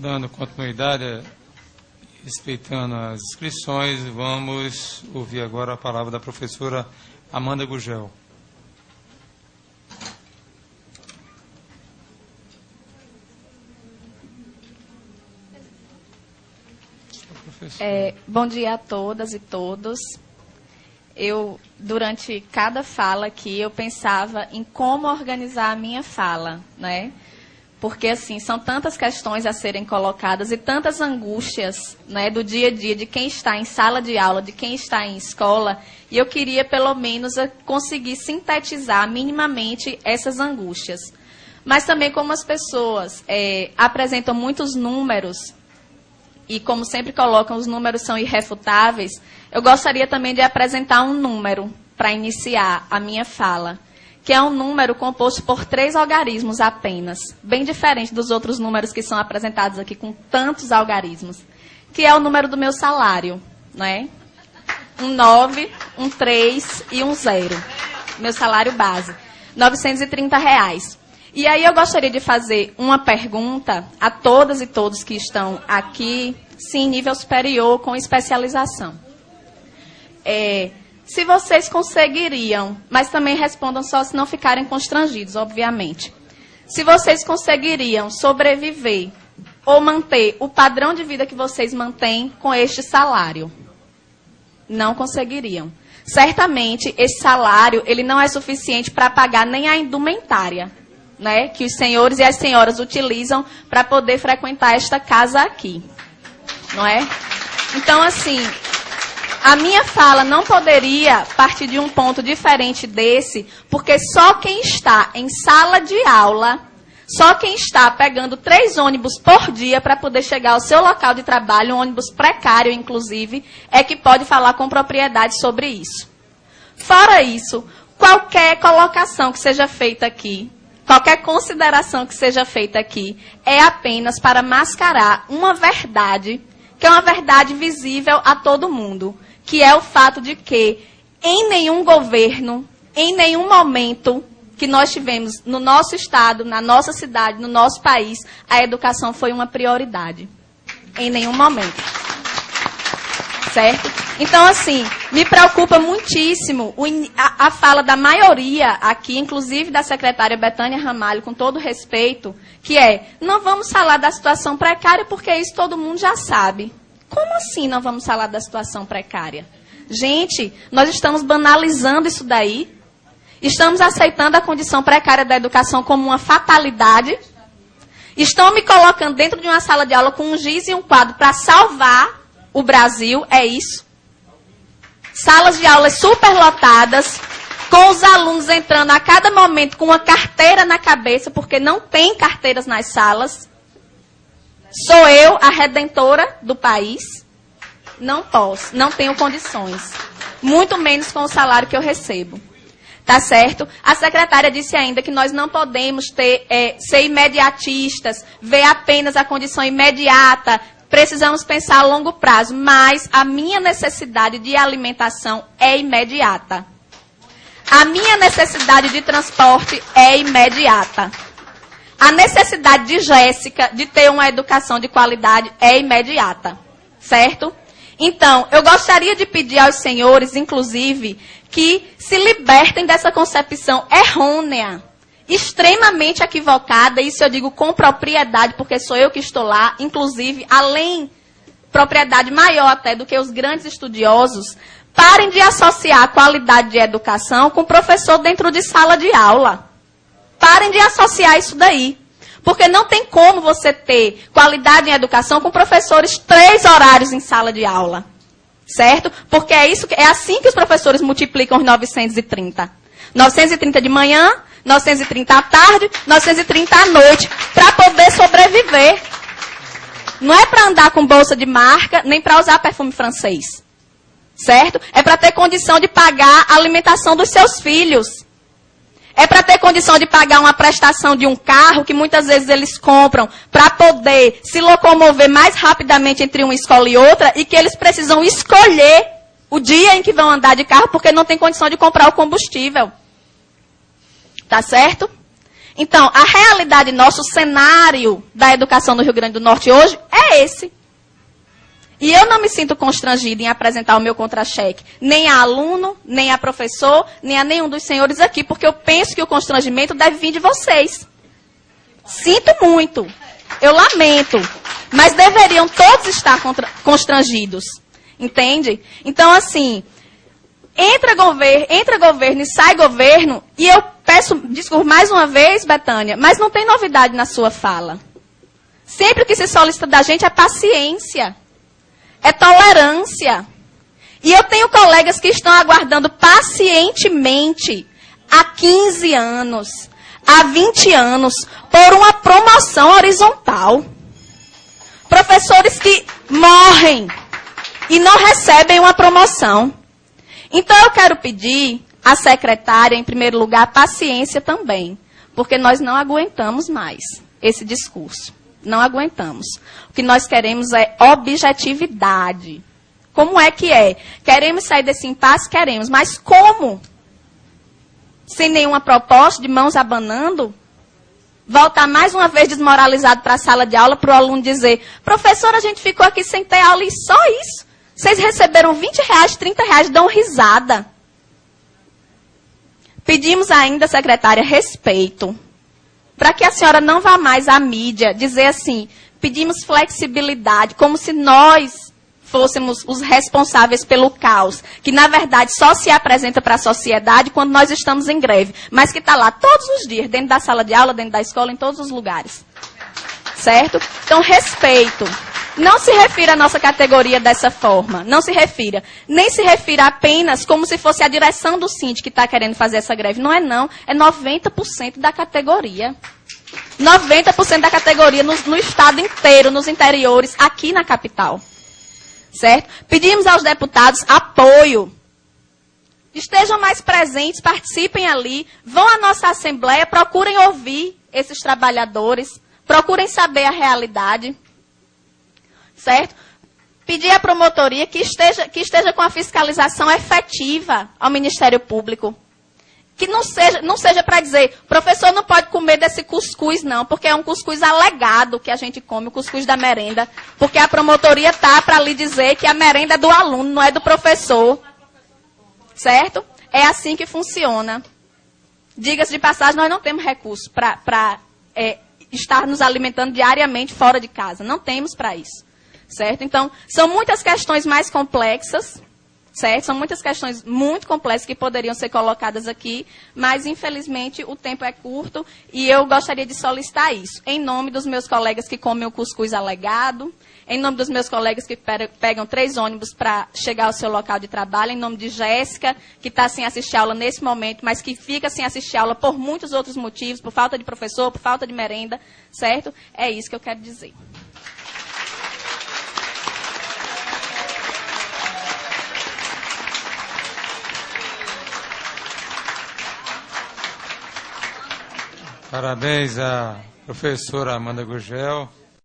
Dando continuidade, respeitando as inscrições, vamos ouvir agora a palavra da professora Amanda Gugel. Bom dia a todas e todos. Durante cada fala aqui, eu pensava em como organizar a minha fala, né? Porque, assim, são tantas questões a serem colocadas e tantas angústias, né, do dia a dia, de quem está em sala de aula, de quem está em escola, e eu queria, pelo menos, conseguir sintetizar minimamente essas angústias. Mas também, como as pessoas apresentam muitos números, e como sempre colocam, os números são irrefutáveis, eu gostaria também de apresentar um número para iniciar a minha fala, que é um número composto por 3 algarismos apenas, bem diferente dos outros números que são apresentados aqui com tantos algarismos, que é o número do meu salário, né? Um 9, um 3 e um 0. Meu salário base, R$930. E aí eu gostaria de fazer uma pergunta a todas e todos que estão aqui, sim, em nível superior, com especialização. Se vocês conseguiriam, mas também respondam só se não ficarem constrangidos, obviamente. Se vocês conseguiriam sobreviver ou manter o padrão de vida que vocês mantêm com este salário? Não conseguiriam. Certamente, esse salário ele não é suficiente para pagar nem a indumentária, né, que os senhores e as senhoras utilizam para poder frequentar esta casa aqui. Não é? Então, assim, a minha fala não poderia partir de um ponto diferente desse, porque só quem está em sala de aula, só quem está pegando 3 ônibus por dia para poder chegar ao seu local de trabalho, um ônibus precário, inclusive, é que pode falar com propriedade sobre isso. Fora isso, qualquer colocação que seja feita aqui, qualquer consideração que seja feita aqui, é apenas para mascarar uma verdade, que é uma verdade visível a todo mundo, que é o fato de que, em nenhum governo, em nenhum momento que nós tivemos no nosso estado, na nossa cidade, no nosso país, a educação foi uma prioridade. Em nenhum momento. Certo? Então, assim, me preocupa muitíssimo a fala da maioria aqui, inclusive da secretária Betânia Ramalho, com todo respeito, que não vamos falar da situação precária porque isso todo mundo já sabe. Como assim não vamos falar da situação precária? Gente, nós estamos banalizando isso daí. Estamos aceitando a condição precária da educação como uma fatalidade. Estão me colocando dentro de uma sala de aula com um giz e um quadro para salvar o Brasil. É isso. Salas de aulas superlotadas, com os alunos entrando a cada momento com uma carteira na cabeça, porque não tem carteiras nas salas. Sou eu a redentora do país? Não posso, não tenho condições. Muito menos com o salário que eu recebo. Tá certo? A secretária disse ainda que nós não podemos ser imediatistas, ver apenas a condição imediata. Precisamos pensar a longo prazo, mas a minha necessidade de alimentação é imediata. A minha necessidade de transporte é imediata. A necessidade de Jéssica de ter uma educação de qualidade é imediata, certo? Então, eu gostaria de pedir aos senhores, inclusive, que se libertem dessa concepção errônea, extremamente equivocada, isso eu digo com propriedade, porque sou eu que estou lá, inclusive, além, propriedade maior até do que os grandes estudiosos, parem de associar a qualidade de educação com professor dentro de sala de aula. Parem de associar isso daí. Porque não tem como você ter qualidade em educação com professores 3 horários em sala de aula. Certo? Porque é assim que os professores multiplicam os 930. 930 de manhã, 930 à tarde, 930 à noite, para poder sobreviver. Não é para andar com bolsa de marca, nem para usar perfume francês. Certo? É para ter condição de pagar a alimentação dos seus filhos. É para ter condição de pagar uma prestação de um carro que muitas vezes eles compram para poder se locomover mais rapidamente entre uma escola e outra e que eles precisam escolher o dia em que vão andar de carro porque não tem condição de comprar o combustível. Tá certo? Então, a realidade nossa, o cenário da educação no Rio Grande do Norte hoje é esse. E eu não me sinto constrangida em apresentar o meu contra-cheque, nem a aluno, nem a professor, nem a nenhum dos senhores aqui, porque eu penso que o constrangimento deve vir de vocês. Sinto muito, eu lamento, mas deveriam todos estar constrangidos, entende? Então, assim, entra governo e sai governo, e eu peço desculpa mais uma vez, Betânia, mas não tem novidade na sua fala. Sempre o que se solicita da gente é paciência. É tolerância. E eu tenho colegas que estão aguardando pacientemente há 15 anos, há 20 anos, por uma promoção horizontal. Professores que morrem e não recebem uma promoção. Então eu quero pedir à secretária, em primeiro lugar, paciência também, porque nós não aguentamos mais esse discurso. Não aguentamos. O que nós queremos é objetividade. Como é que é? Queremos sair desse impasse? Queremos. Mas como? Sem nenhuma proposta, de mãos abanando? Voltar mais uma vez desmoralizado para a sala de aula, para o aluno dizer, professora, a gente ficou aqui sem ter aula e só isso. Vocês receberam R$20, R$30, dão risada. Pedimos ainda, secretária, respeito. Para que a senhora não vá mais à mídia dizer assim, pedimos flexibilidade, como se nós fôssemos os responsáveis pelo caos, que na verdade só se apresenta para a sociedade quando nós estamos em greve, mas que está lá todos os dias, dentro da sala de aula, dentro da escola, em todos os lugares. Certo? Então, respeito. Não se refira à nossa categoria dessa forma, não se refira. Nem se refira apenas como se fosse a direção do Síndico que está querendo fazer essa greve. Não é não, é 90% da categoria. 90% da categoria no estado inteiro, nos interiores, aqui na capital. Certo? Pedimos aos deputados apoio. Estejam mais presentes, participem ali, vão à nossa assembleia, procurem ouvir esses trabalhadores, procurem saber a realidade. Certo? Pedir à promotoria que esteja com a fiscalização efetiva ao Ministério Público. Que não seja para dizer, professor não pode comer desse cuscuz não, porque é um cuscuz alegado que a gente come, o cuscuz da merenda. Porque a promotoria está para lhe dizer que a merenda é do aluno, não é do professor. Certo? É assim que funciona. Diga-se de passagem, nós não temos recursos para estar nos alimentando diariamente fora de casa. Não temos para isso. Certo? Então, são muitas questões mais complexas, certo? São muitas questões muito complexas que poderiam ser colocadas aqui, mas, infelizmente, o tempo é curto e eu gostaria de solicitar isso. Em nome dos meus colegas que comem o cuscuz alegado, em nome dos meus colegas que pegam 3 ônibus para chegar ao seu local de trabalho, em nome de Jéssica, que está sem assistir aula nesse momento, mas que fica sem assistir aula por muitos outros motivos, por falta de professor, por falta de merenda, certo? É isso que eu quero dizer. Parabéns à professora Amanda Gurgel.